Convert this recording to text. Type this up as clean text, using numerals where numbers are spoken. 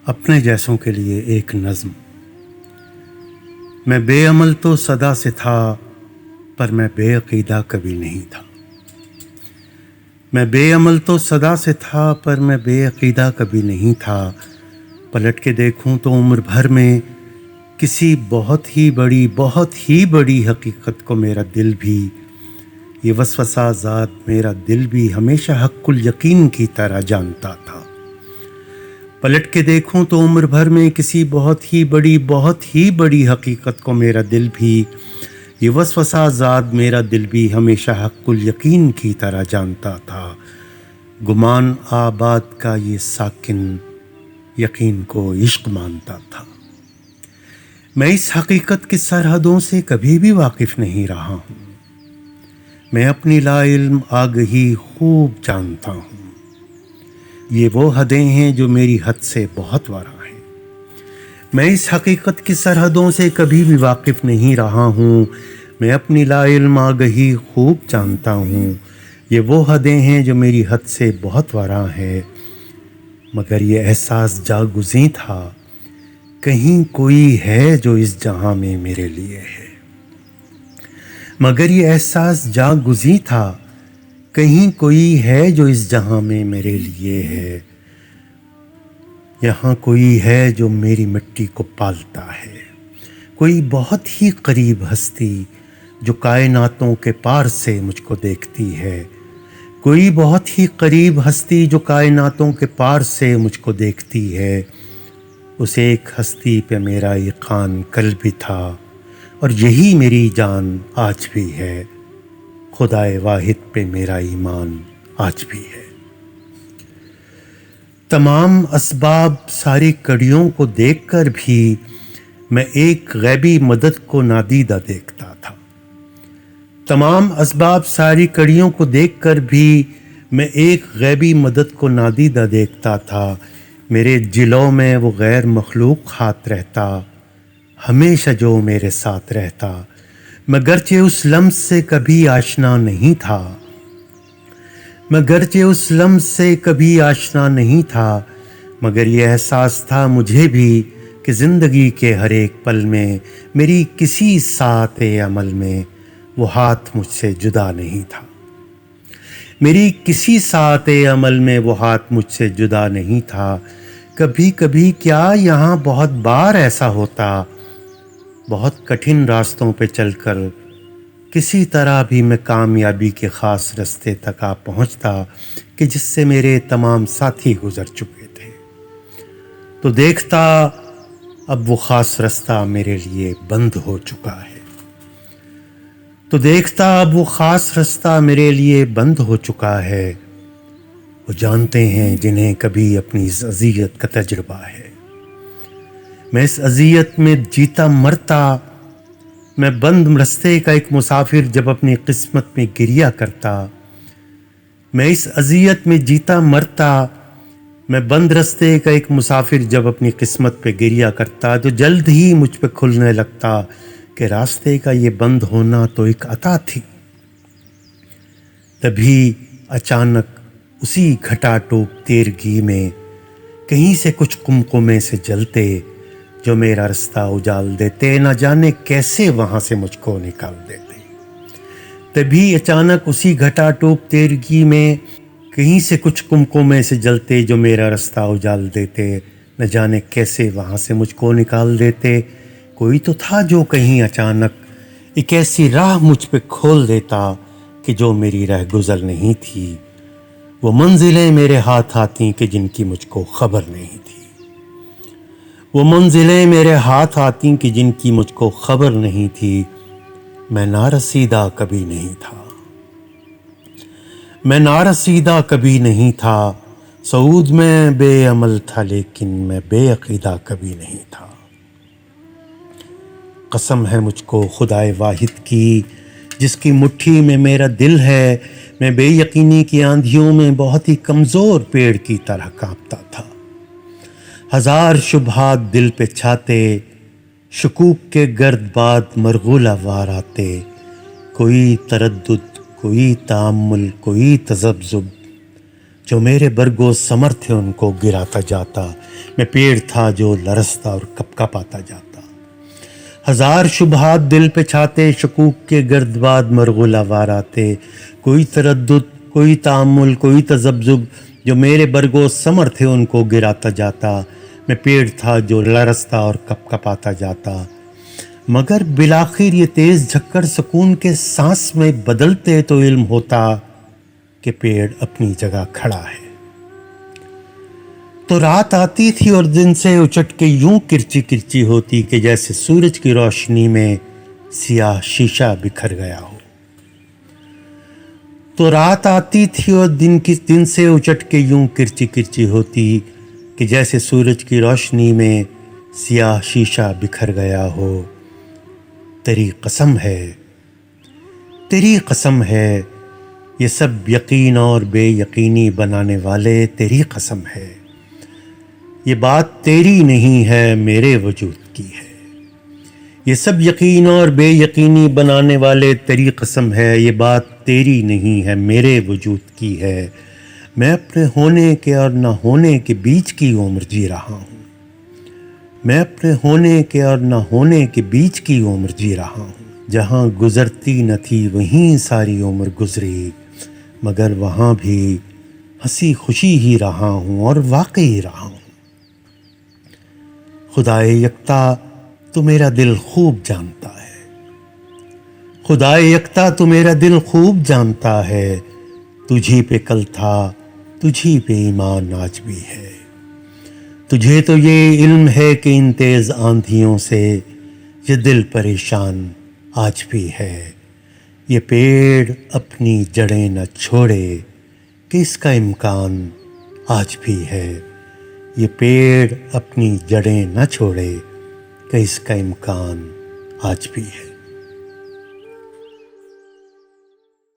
اپنے جیسوں کے لیے ایک نظم۔ میں بے عمل تو صدا سے تھا، پر میں بے عقیدہ کبھی نہیں تھا۔ میں بے عمل تو صدا سے تھا، پر میں بے عقیدہ کبھی نہیں تھا۔ پلٹ کے دیکھوں تو عمر بھر میں کسی بہت ہی بڑی حقیقت کو میرا دل بھی، یہ وسوسہ ذات میرا دل بھی ہمیشہ حق الیقین کی طرح جانتا تھا۔ پلٹ کے دیکھوں تو عمر بھر میں کسی بہت ہی بڑی حقیقت کو میرا دل بھی، یہ وسوسہ ذات میرا دل بھی ہمیشہ حق الیقین کی طرح جانتا تھا۔ گمان آباد کا یہ ساکن یقین کو عشق مانتا تھا۔ میں اس حقیقت کی سرحدوں سے کبھی بھی واقف نہیں رہا ہوں۔ میں اپنی لا علم آگہی خوب جانتا ہوں۔ یہ وہ حدیں ہیں جو میری حد سے بہت ورا ہیں۔ میں اس حقیقت کی سرحدوں سے کبھی بھی واقف نہیں رہا ہوں۔ میں اپنی لا علم آگہی خوب جانتا ہوں۔ یہ وہ حدیں ہیں جو میری حد سے بہت ورا ہیں، مگر یہ احساس جاگزیں تھا، کہیں کوئی ہے جو اس جہاں میں میرے لیے ہے۔ مگر یہ احساس جاگزیں تھا، کہیں کوئی ہے جو اس جہاں میں میرے لیے ہے۔ یہاں کوئی ہے جو میری مٹی کو پالتا ہے، کوئی بہت ہی قریب ہستی جو کائناتوں کے پار سے مجھ کو دیکھتی ہے، کوئی بہت ہی قریب ہستی جو کائناتوں کے پار سے مجھ کو دیکھتی ہے۔ اس ایک ہستی پہ میرا ایقان کل بھی تھا، اور یہی میری جان آج بھی ہے۔ خدائے واحد پہ میرا ایمان آج بھی ہے۔ تمام اسباب ساری کڑیوں کو دیکھ کر بھی میں ایک غیبی مدد کو نادیدہ دیکھتا تھا۔ تمام اسباب ساری کڑیوں کو دیکھ کر بھی میں ایک غیبی مدد کو نادیدہ دیکھتا تھا۔ میرے جلوں میں وہ غیر مخلوق ہاتھ رہتا، ہمیشہ جو میرے ساتھ رہتا، مگرچہ اس لمس سے کبھی آشنا نہیں تھا، مگر یہ احساس تھا مجھے بھی کہ زندگی کے ہر ایک پل میں میری کسی ساعت عمل میں وہ ہاتھ مجھ سے جدا نہیں تھا۔ میری کسی ساعت عمل میں وہ ہاتھ مجھ سے جدا نہیں تھا۔ کبھی کبھی کیا یہاں بہت بار ایسا ہوتا، بہت کٹھن راستوں پہ چل کر کسی طرح بھی میں کامیابی کے خاص راستے تک آ پہنچتا کہ جس سے میرے تمام ساتھی گزر چکے تھے، تو دیکھتا اب وہ خاص راستہ میرے لیے بند ہو چکا ہے۔ وہ جانتے ہیں جنہیں کبھی اپنی اس اذیت کا تجربہ ہے۔ میں اس اذیت میں جیتا مرتا، میں بند رستے کا ایک مسافر جب اپنی قسمت میں گریہ کرتا۔ میں اس اذیت میں جیتا مرتا، میں بند رستے کا ایک مسافر جب اپنی قسمت پہ گریہ کرتا، تو جلد ہی مجھ پہ کھلنے لگتا کہ راستے کا یہ بند ہونا تو ایک عطا تھی۔ تبھی اچانک اسی گھٹا ٹوپ تیرگی میں کہیں سے کچھ قمقمے سے جلتے جو میرا راستہ اجال دیتے، نہ جانے کیسے وہاں سے مجھ کو نکال دیتے۔ تبھی اچانک اسی گھٹا ٹوپ تیرگی میں کہیں سے کچھ قمقمے سے جلتے جو میرا راستہ اجال دیتے، نہ جانے کیسے وہاں سے مجھ کو نکال دیتے۔ کوئی تو تھا جو کہیں اچانک ایک ایسی راہ مجھ پہ کھول دیتا کہ جو میری رہ گزر نہیں تھی۔ وہ منزلیں میرے ہاتھ آتی کہ جن کی مجھ کو خبر نہیں تھی۔ میں نارسیدہ کبھی نہیں تھا، صعود میں بے عمل تھا، لیکن میں بے عقیدہ کبھی نہیں تھا۔ قسم ہے مجھ کو خدائے واحد کی جس کی مٹھی میں میرا دل ہے، میں بے یقینی کی آندھیوں میں بہت ہی کمزور پیڑ کی طرح کانپتا تھا۔ ہزار شبہات دل پہ چھاتے، شکوک کے گرد باد مرغولہ وار آتے، کوئی تردد، کوئی تامل، کوئی تذبذب، جو میرے برگو ثمر تھے ان کو گراتا جاتا، میں پیڑ تھا جو لرزتا اور کپکپاتا جاتا، ہزار شبہات دل پہ چھاتے، شکوک کے گردباد مرغول آوار آتے، کوئی تردد، کوئی تأمل، کوئی تذبذب، جو میرے برگو ثمر تھے ان کو گراتا جاتا۔ میں پیڑ تھا جو لرزتا اور کپکپاتا جاتا، مگر بالآخر یہ تیز جھکڑ سکون کے سانس میں بدلتے تو علم ہوتا کہ پیڑ اپنی جگہ کھڑا ہے۔ تو رات آتی تھی اور دن سے اچٹ کے یوں کرچی کرچی ہوتی کہ جیسے سورج کی روشنی میں سیاہ شیشہ بکھر گیا ہو۔ تو رات آتی تھی اور دن سے اچٹ کے یوں کرچی کرچی ہوتی کہ جیسے سورج کی روشنی میں سیاہ شیشہ بکھر گیا ہو۔ تیری قسم ہے، تیری قسم ہے، یہ سب یقین اور بے یقینی بنانے والے، تیری قسم ہے، یہ بات تیری نہیں ہے میرے وجود کی ہے۔ یہ سب یقین اور بے یقینی بنانے والے، تیری قسم ہے، یہ بات تیری نہیں ہے میرے وجود کی ہے۔ میں اپنے ہونے کے اور نہ ہونے کے بیچ کی عمر جی رہا ہوں، میں اپنے ہونے کے اور نہ ہونے کے بیچ کی عمر جی رہا ہوں۔ جہاں گزرتی نہ تھی وہیں ساری عمر گزری، مگر وہاں بھی ہنسی خوشی ہی رہا ہوں اور واقعی رہا ہوں۔ خدائے یکتا تو میرا دل خوب جانتا ہے، خدائے یکتا تو میرا دل خوب جانتا ہے، تجھی پہ کل تھا، تجھی پہ ایمان آج بھی ہے۔ تجھے تو یہ علم ہے کہ ان تیز آندھیوں سے یہ دل پریشان آج بھی ہے۔ یہ پیڑ اپنی جڑیں نہ چھوڑے کہ اس کا امکان آج بھی ہے۔ یہ پیڑ اپنی جڑیں نہ چھوڑے کہ اس کا امکان آج بھی ہے۔